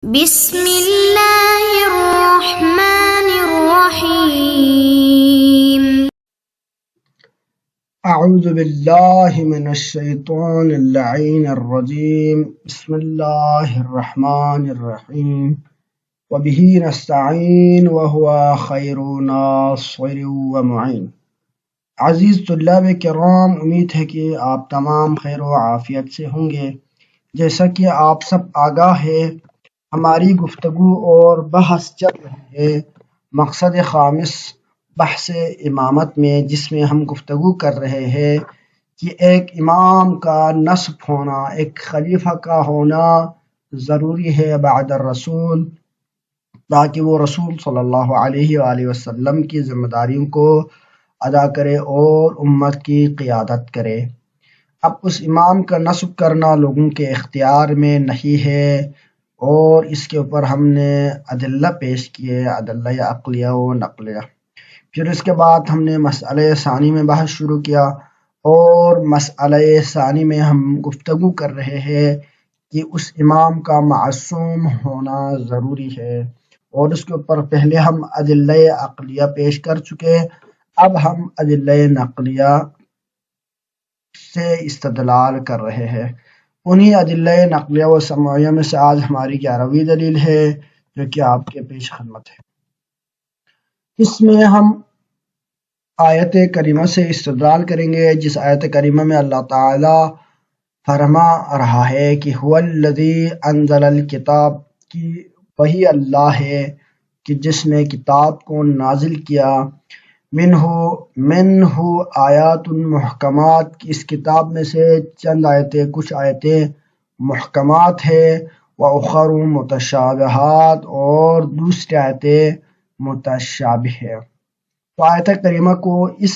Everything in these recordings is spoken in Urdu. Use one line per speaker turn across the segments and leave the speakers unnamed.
بسم اللہ الرحمن الرحیم۔
اعوذ باللہ من الشیطان اللعین الرجیم، بسم اللہ الرحمن الرحیم، وبہ نستعین وہو خیر ناصر ومعین۔ عزیز طلاب کرام، امید ہے کہ آپ تمام خیر و عافیت سے ہوں گے۔ جیسا کہ آپ سب آگاہ ہے، ہماری گفتگو اور بحث چل رہی ہے مقصد خامس بحث امامت میں، جس میں ہم گفتگو کر رہے ہیں کہ ایک امام کا نصب ہونا، ایک خلیفہ کا ہونا ضروری ہے بعد الرسول، تاکہ وہ رسول صلی اللہ علیہ وآلہ وسلم کی ذمہ داریوں کو ادا کرے اور امت کی قیادت کرے۔ اب اس امام کا نصب کرنا لوگوں کے اختیار میں نہیں ہے، اور اس کے اوپر ہم نے ادلہ پیش کیے، ادلہ عقلیہ و نقلیہ۔ پھر اس کے بعد ہم نے مسئلہ ثانی میں بحث شروع کیا، اور مسئلہ ثانی میں ہم گفتگو کر رہے ہیں کہ اس امام کا معصوم ہونا ضروری ہے، اور اس کے اوپر پہلے ہم ادلہ عقلیہ پیش کر چکے۔ اب ہم ادلہ نقلیہ سے استدلال کر رہے ہیں۔ انہی ادلہ نقلیہ و سمعیہ میں سے آج ہماری 11ویں دلیل ہے، جو کہ آپ کے پیش خدمت ہے۔ اس میں ہم آیت کریمہ سے استدلال کریں گے، جس آیت کریمہ میں اللہ تعالی فرما رہا ہے کہ هو الذی انزل الکتاب، کی وہی اللہ ہے کہ جس نے کتاب کو نازل کیا، منہ آیات محکمات، کی اس کتاب میں سے چند آیتیں، کچھ آیتیں محکمات ہے، وَأُخَرُ متشابہات، اور دوسری آیتیں متشابہ ہے۔ تو آیت کریمہ کو، اس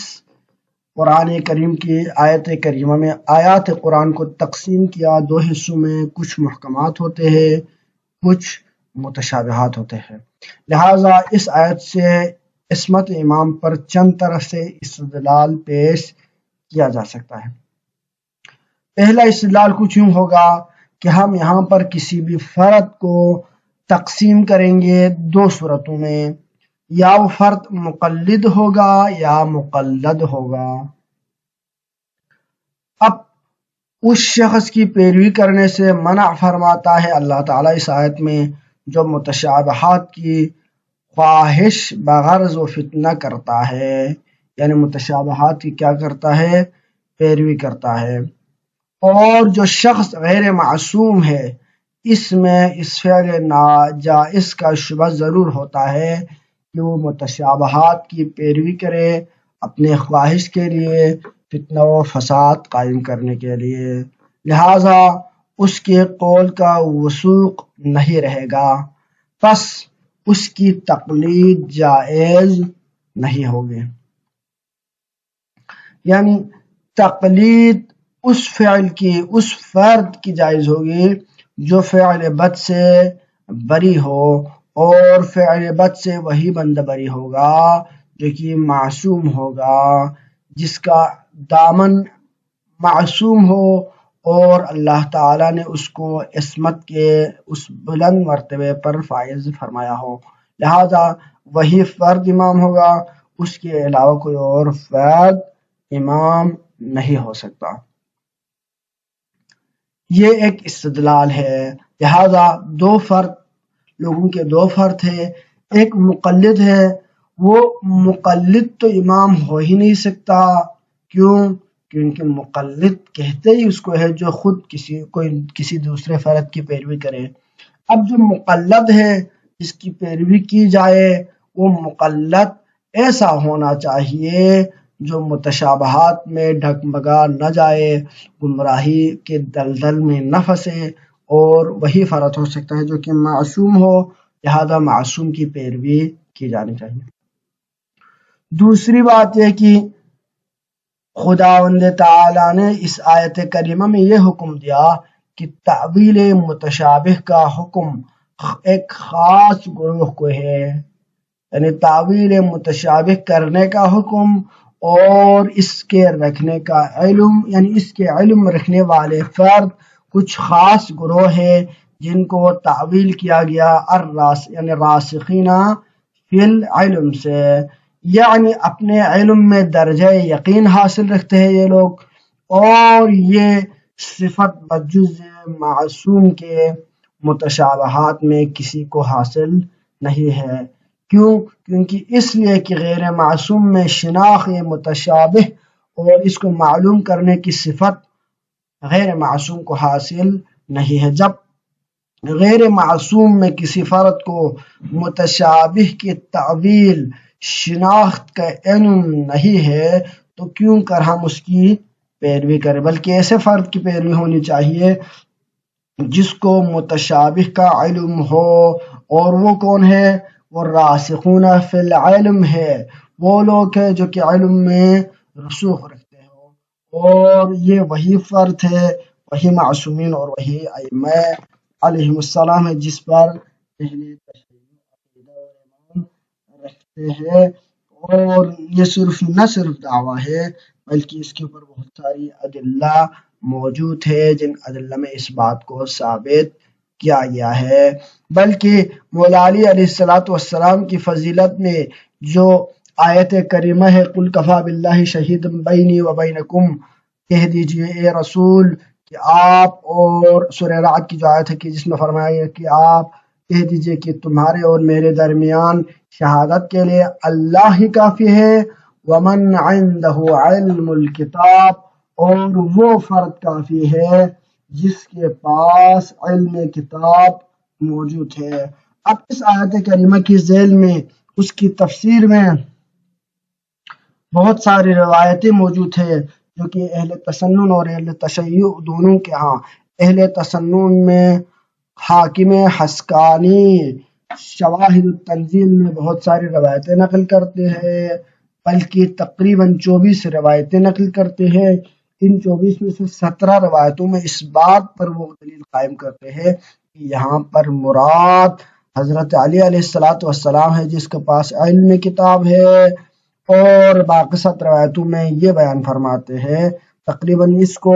قرآن کریم کی آیت کریمہ میں آیات قرآن کو تقسیم کیا دو حصوں میں، کچھ محکمات ہوتے ہیں، کچھ متشابہات ہوتے ہیں۔ لہٰذا اس آیت سے عصمت امام پر چند طرح سے استدلال پیش کیا جا سکتا ہے۔ پہلا استدلال کچھ یوں ہوگا کہ ہم یہاں پر کسی بھی فرد کو تقسیم کریں گے دو صورتوں میں، یا وہ فرد مقلد ہوگا یا مقلد ہوگا۔ اب اس شخص کی پیروی کرنے سے منع فرماتا ہے اللہ تعالیٰ اس آیت میں جو متشابہات کی خواہش بغرض و فتنہ کرتا ہے، یعنی متشابہات کی کیا کرتا ہے؟ پیروی کرتا ہے۔ اور جو شخص غیر معصوم ہے، اس میں اس فعل ناجائز کا شبہ ضرور ہوتا ہے کہ وہ متشابہات کی پیروی کرے اپنے خواہش کے لیے، فتنہ و فساد قائم کرنے کے لیے، لہٰذا اس کے قول کا وثوق نہیں رہے گا، پس اس کی تقلید جائز نہیں ہوگی۔ یعنی تقلید اس فعل کی، اس فرد کی جائز ہوگی جو فعل بد سے بری ہو، اور فعل بد سے وہی بندہ بری ہوگا جو کہ معصوم ہوگا، جس کا دامن معصوم ہو اور اللہ تعالیٰ نے اس کو عصمت کے اس بلند مرتبے پر فائز فرمایا ہو، لہذا وہی فرد امام ہوگا، اس کے علاوہ کوئی اور فرد امام نہیں ہو سکتا۔ یہ ایک استدلال ہے۔ لہذا دو فرد، لوگوں کے دو فرد ہیں، ایک مقلد ہے، وہ مقلد تو امام ہو ہی نہیں سکتا، کیوں؟ کیونکہ مقلد کہتے ہی اس کو ہے جو خود کسی دوسرے فرد کی پیروی کرے۔ اب جو مقلد ہے، جس کی پیروی کی جائے، وہ مقلد ایسا ہونا چاہیے جو متشابہات میں ڈگمگا نہ جائے، گمراہی کے دلدل میں نہ پھنسے، اور وہی فرد ہو سکتا ہے جو کہ معصوم ہو، لہذا معصوم کی پیروی کی جانی چاہیے۔ دوسری بات یہ کہ خداوند تعالیٰ نے اس آیت کریمہ میں یہ حکم دیا کہ تعویل متشابہ کا حکم ایک خاص گروہ کو ہے، یعنی تعویل متشابہ کرنے کا حکم اور اس کے رکھنے کا علم، یعنی اس کے علم رکھنے والے فرد کچھ خاص گروہ ہے جن کو تعویل کیا گیا یعنی راسخین فی العلم سے، یعنی اپنے علم میں درجہ یقین حاصل رکھتے ہیں یہ لوگ، اور یہ صفت بجز معصوم کے متشابہات میں کسی کو حاصل نہیں ہے۔ کیوں؟ کیونکہ اس لیے کہ غیر معصوم میں شناخت متشابہ اور اس کو معلوم کرنے کی صفت غیر معصوم کو حاصل نہیں ہے۔ جب غیر معصوم میں کسی فرد کو متشابہ کی تعویل شناخت کا علم نہیں ہے تو کیوں کر ہم اس کی پیروی کریں، بلکہ ایسے فرد کی پیروی ہونی چاہیے جس کو متشابہ کا علم ہو، اور وہ کون ہے؟ وہ راسخون فی العلم ہے، وہ لوگ ہیں جو کہ علم میں رسوخ رکھتے ہو، اور یہ وہی فرد ہے، وہی معصومین اور وہی ائمہ علیہم السلام ہے جس پر اہل تشیع عقیدہ اور ایمان رکھتے ہیں۔ اور یہ نہ صرف دعویٰ ہے بلکہ اس کے اوپر بہت ساری ادلہ موجود ہے جن ادلہ میں اس بات کو ثابت کیا گیا ہے۔ بلکہ مولا علی علیہ السلام کی فضیلت میں جو آیت کریمہ ہے قل کفی باللہ شہیدا بینی و بینکم، کہہ دیجئے اے رسول کہ آپ، اور سورہ رعد کی جو آیت ہے کہ جس میں فرمایا گیا کہ آپ کہہ دیجئے کہ تمہارے اور میرے درمیان شہادت کے لیے اللہ ہی کافی ہے، ومن عنده علم الکتاب، اور وہ فرد کافی ہے جس کے پاس علم کتاب موجود ہے۔ اب اس آیت کریمہ کی ذیل میں اس کی تفسیر میں بہت ساری روایتیں موجود ہیں جو کہ اہل تسنن اور اہل تشیع دونوں کے ہاں، اہل تسنن میں حاکم حسکانی شواہد التنزیل میں بہت ساری روایتیں نقل کرتے ہیں، بلکہ تقریباً 24 روایتیں نقل کرتے ہیں۔ ان 24 میں سے 17 روایتوں میں اس بات پر وہ دلیل قائم کرتے ہیں کہ یہاں پر مراد حضرت علی علیہ السلام ہے جس کے پاس علم کتاب ہے، اور باقی 7 روایتوں میں یہ بیان فرماتے ہیں۔ تقریباً اس کو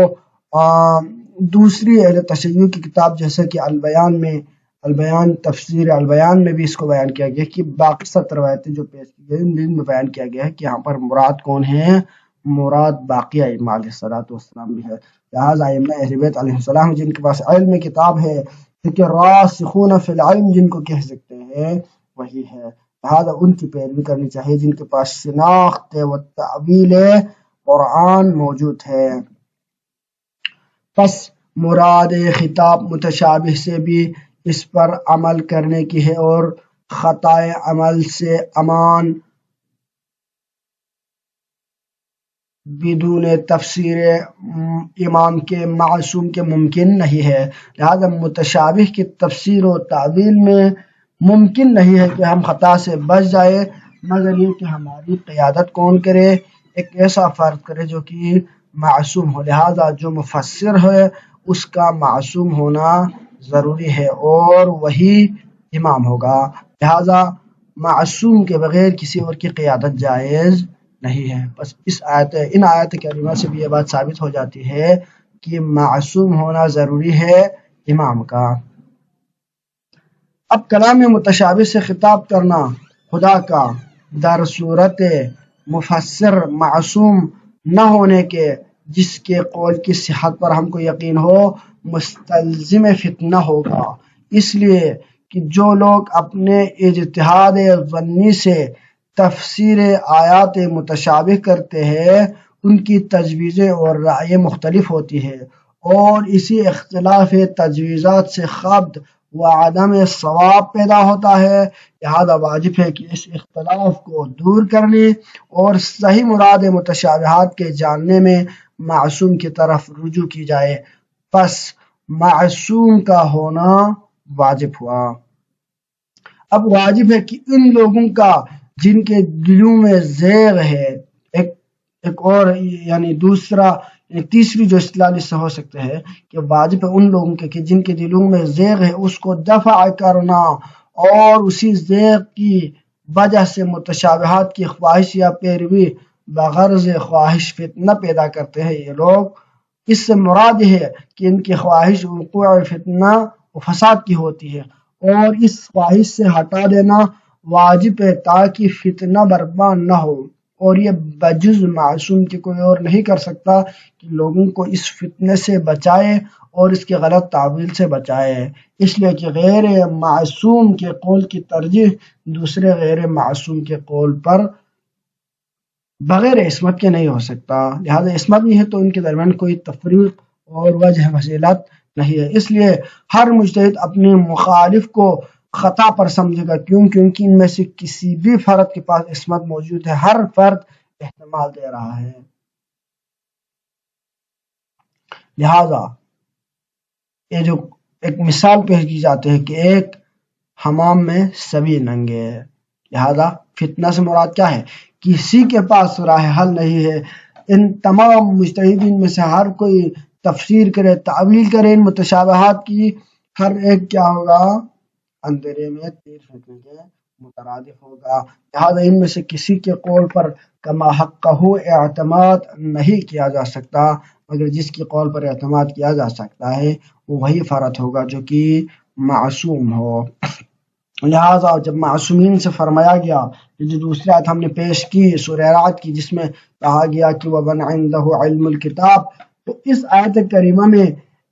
دوسری اہل تشیع کی کتاب جیسے کہ البیان تفسیر البیان میں بھی اس کو بیان کیا گیا کہ باقی 7 روایتیں جو پیش کی گئی ان میں بیان کیا گیا ہے کہ یہاں پر مراد کون ہے؟ مراد باقی ائمہ علیہ السلام بھی ہے۔ لہٰذا ائمہ اہل بیت علیہ السلام جن کے پاس علم کتاب ہے، کیونکہ راسخون فی العلم جن کو کہہ سکتے ہیں وہی ہے، لہٰذا ان کی پیروی کرنی چاہیے جن کے پاس شناخت و تعویل قرآن موجود ہے۔ پس مراد خطاب متشابہ سے بھی اس پر عمل کرنے کی ہے، اور خطائے عمل سے امان بدون تفسیر امام کے معصوم کے ممکن نہیں ہے۔ لہذا متشابہ کی تفسیر و تعویل میں ممکن نہیں ہے کہ ہم خطا سے بچ جائے، مگر یہ کہ ہماری قیادت کون کرے؟ ایک ایسا فرد کرے جو کہ معصوم ہو۔ لہذا جو مفسر ہے اس کا معصوم ہونا ضروری ہے اور وہی امام ہوگا، لہذا معصوم کے بغیر کسی اور کی قیادت جائز نہیں ہے۔ بس ان آیت کریمہ سے بھی یہ بات ثابت ہو جاتی ہے کہ معصوم ہونا ضروری ہے امام کا۔ اب کلام متشابہ سے خطاب کرنا خدا کا در صورت مفسر معصوم نہ ہونے کے، جس کے قول کی صحت پر ہم کو یقین ہو، مستلزم فتنہ ہوگا، اس لیے کہ جو لوگ اپنے اجتہاد ظنی سے تفسیر آیات متشابہ کرتے ہیں ان کی تجویزیں اور رائے مختلف ہوتی ہے، اور اسی اختلاف تجویزات سے خبط و عدم ثواب پیدا ہوتا ہے۔ لہذا واجب ہے کہ اس اختلاف کو دور کرنے اور صحیح مراد متشابہات کے جاننے میں معصوم کی طرف رجوع کی جائے۔ پس معصوم کا ہونا واجب ہوا۔ اب واجب ہے کہ ان لوگوں کا جن کے دلوں میں زیغ ہے، ایک اور یعنی تیسری جو اصطلاح اس سے ہو سکتا ہے کہ واجب ہے ان لوگوں کے کہ جن کے دلوں میں زیغ ہے اس کو دفع کرنا، اور اسی زیغ کی وجہ سے متشابہات کی خواہش یا پیروی بغرض خواہش فتنہ پیدا کرتے ہیں یہ لوگ۔ اس سے مراد ہے کہ ان کی خواہش وقوع فتنہ وہ فساد کی ہوتی ہے، اور اس خواہش سے ہٹا دینا واجب ہے تاکہ فتنہ برپا نہ ہو، اور یہ بجز معصوم کے کوئی اور نہیں کر سکتا کہ لوگوں کو اس فتنے سے بچائے اور اس کے غلط تعویل سے بچائے، اس لیے کہ غیر معصوم کے قول کی ترجیح دوسرے غیر معصوم کے قول پر بغیر عصمت کے نہیں ہو سکتا، لہذا عصمت نہیں ہے تو ان کے درمیان کوئی تفریق اور وجہ فضیلت نہیں ہے۔ اس لیے ہر مجتہد اپنے مخالف کو خطا پر سمجھے گا، کیونکہ ان میں سے کسی بھی فرد کے پاس عصمت موجود ہے، ہر فرد احتمال دے رہا ہے۔ لہذا یہ جو ایک مثال پیش کی جاتی ہے کہ ایک حمام میں سبھی ننگے ہیں، لہذا فتنہ سے مراد کیا ہے؟ کسی کے پاس راہ حل نہیں ہے۔ ان تمام مجتہدین میں سے ہر کوئی تفسیر کرے، تعویل کرے ان متشابہات کی، ہر ایک کیا ہوگا؟ اندھیرے میں تیر پھینکنے کے مترادف ہوگا۔ لہذا ان میں سے کسی کے قول پر کما حقہ اعتماد نہیں کیا جا سکتا، مگر جس کے قول پر اعتماد کیا جا سکتا ہے وہ وہی فرد ہوگا جو کہ معصوم ہو۔ لہٰذا جب معصومین سے فرمایا گیا، جو دوسری آیت ہم نے پیش کی سورہ رعد کی جس میں کہا گیا کہ وَمَنْ عِنْدَهُ عِلْمُ الْكِتَابِ، تو اس آیت کریمہ میں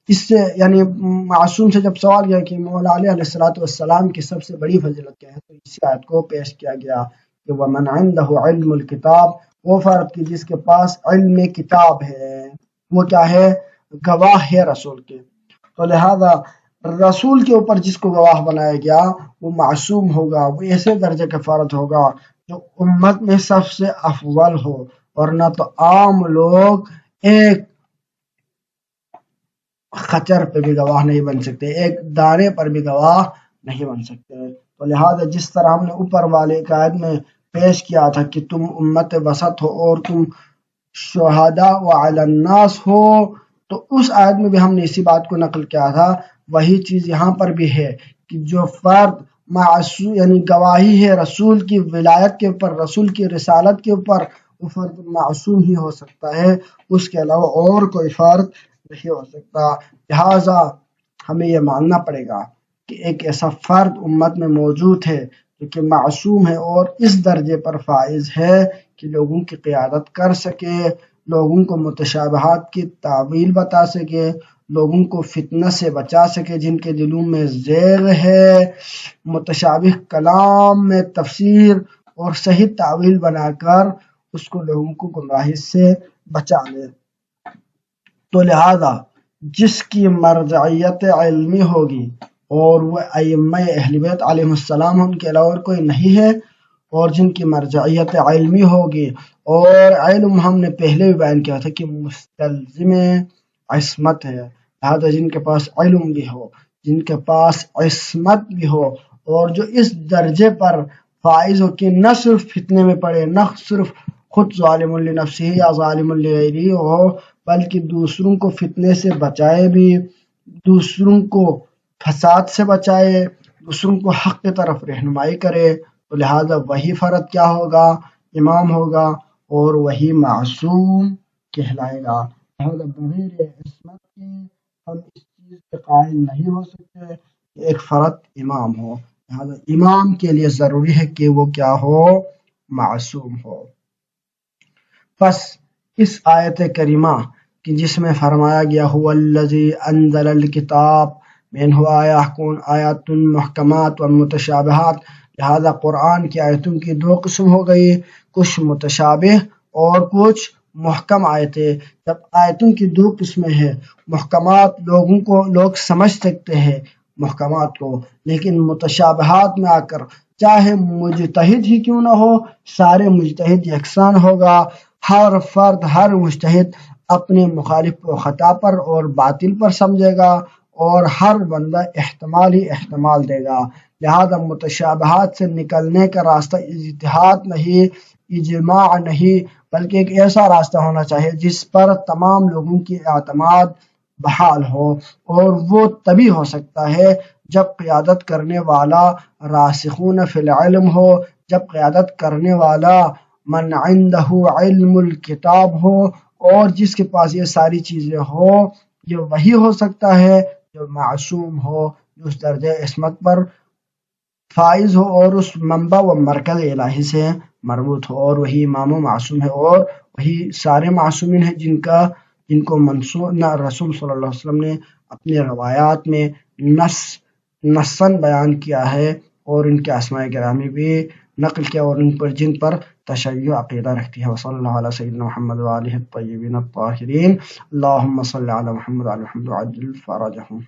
اس سے یعنی معصوم سے جب سوال کیا کہ مولا علیہ السلام کی سب سے بڑی فضیلت کیا ہے، تو اسی آیت کو پیش کیا گیا کہ وَمَنْ عِنْدَهُ عِلْمُ الْكِتَابِ، وہ فرد کی جس کے پاس علم کتاب ہے، وہ کیا ہے؟ گواہ ہے رسول کے۔ تو لہذا رسول کے اوپر جس کو گواہ بنایا گیا وہ معصوم ہوگا، وہ ایسے درجے کا فرد ہوگا جو امت میں سب سے افضل ہو، ورنہ تو عام لوگ ایک خچر پہ بھی گواہ نہیں بن سکتے، ایک دانے پر بھی گواہ نہیں بن سکتے۔ تو لہذا جس طرح ہم نے اوپر والے قائد میں پیش کیا تھا کہ تم امت وسط ہو اور تم شہداء وعلی الناس ہو، تو اس آیت میں بھی ہم نے اسی بات کو نقل کیا تھا، وہی چیز یہاں پر بھی ہے کہ جو فرد معصوم یعنی گواہی ہے رسول کی ولایت کے اوپر، رسول کی رسالت کے اوپر، وہ فرد معصوم ہی ہو سکتا ہے، اس کے علاوہ اور کوئی فرد نہیں ہو سکتا۔ لہٰذا ہمیں یہ ماننا پڑے گا کہ ایک ایسا فرد امت میں موجود ہے جو کہ معصوم ہے اور اس درجے پر فائز ہے کہ لوگوں کی قیادت کر سکے، لوگوں کو متشابہات کی تعویل بتا سکے، لوگوں کو فتنہ سے بچا سکے، جن کے دلوں میں زیغ ہے، متشابہ کلام میں تفسیر اور صحیح تعویل بنا کر اس کو لوگوں کو گمراہی سے بچا لے۔ تو لہذا جس کی مرجعیت علمی ہوگی اور وہ ائمہ اہل بیت علیہ السلام ان کے علاوہ کوئی نہیں ہے، اور جن کی مرجعیت علمی ہوگی، اور علم ہم نے پہلے بھی بیان کیا تھا کہ مستلزم عصمت ہے، لہذا جن کے پاس علم بھی ہو، جن کے پاس عصمت بھی ہو، اور جو اس درجے پر فائز ہو کہ نہ صرف فتنے میں پڑے، نہ صرف خود ظالم لنفسہ یا ظالم لغیرہ ہو، بلکہ دوسروں کو فتنے سے بچائے بھی، دوسروں کو فساد سے بچائے، دوسروں کو حق کی طرف رہنمائی کرے، تو لہذا وہی فرد کیا ہوگا؟ امام ہوگا، اور وہی معصوم کہلائے گا۔ لہذا بغیر عصمت کے ہم اس چیز کے قائل نہیں ہو سکتے کہ ایک فرد امام ہو، لہذا امام کے لیے ضروری ہے کہ وہ کیا ہو؟ معصوم ہو۔ پس اس آیت کریمہ کہ جس میں فرمایا گیا هو الذی انزل الکتاب منہ آیات محکمات والمتشابہات، لہذا قرآن کی آیتوں کی دو قسم ہو گئی، کچھ متشابہ اور کچھ محکم آیتیں۔ جب آیتوں کی دو قسمیں ہیں، محکمات لوگ سمجھ سکتے ہیں محکمات کو، لیکن متشابہات میں آ کر چاہے مجتہد ہی کیوں نہ ہو، سارے مجتہد یکساں ہوگا، ہر فرد ہر مجتہد اپنے مخالف کو خطا پر اور باطل پر سمجھے گا، اور ہر بندہ احتمال ہی احتمال دے گا۔ لہذا متشابہات سے نکلنے کا راستہ اجتہاد نہیں، اجماع نہیں، بلکہ ایک ایسا راستہ ہونا چاہیے جس پر تمام لوگوں کی اعتماد بحال ہو، اور وہ تبھی ہو سکتا ہے جب قیادت کرنے والا راسخون فی العلم ہو، جب قیادت کرنے والا من عنده علم الکتاب ہو، اور جس کے پاس یہ ساری چیزیں ہو، یہ وہی ہو سکتا ہے جو معصوم ہو، جو اس درجہ عصمت پر فائز ہو اور اس منبع و مرکز الہی سے مربوط ہو، اور وہی امام و معصوم ہے، اور وہی سارے معصومین ہیں جن کو رسول صلی اللہ علیہ وسلم نے اپنی روایات میں نصاً بیان کیا ہے، اور ان کے اسماء گرامی بھی نقل کیا، اور ان پر جن پر تشیع عقیدہ رکھتی ہے۔ وصلی اللہ علیہ سیدنا محمد وآلہ الطیبین الطاہرین۔ اللہم صلی علی محمد وعلی محمد وعجل فرجہم۔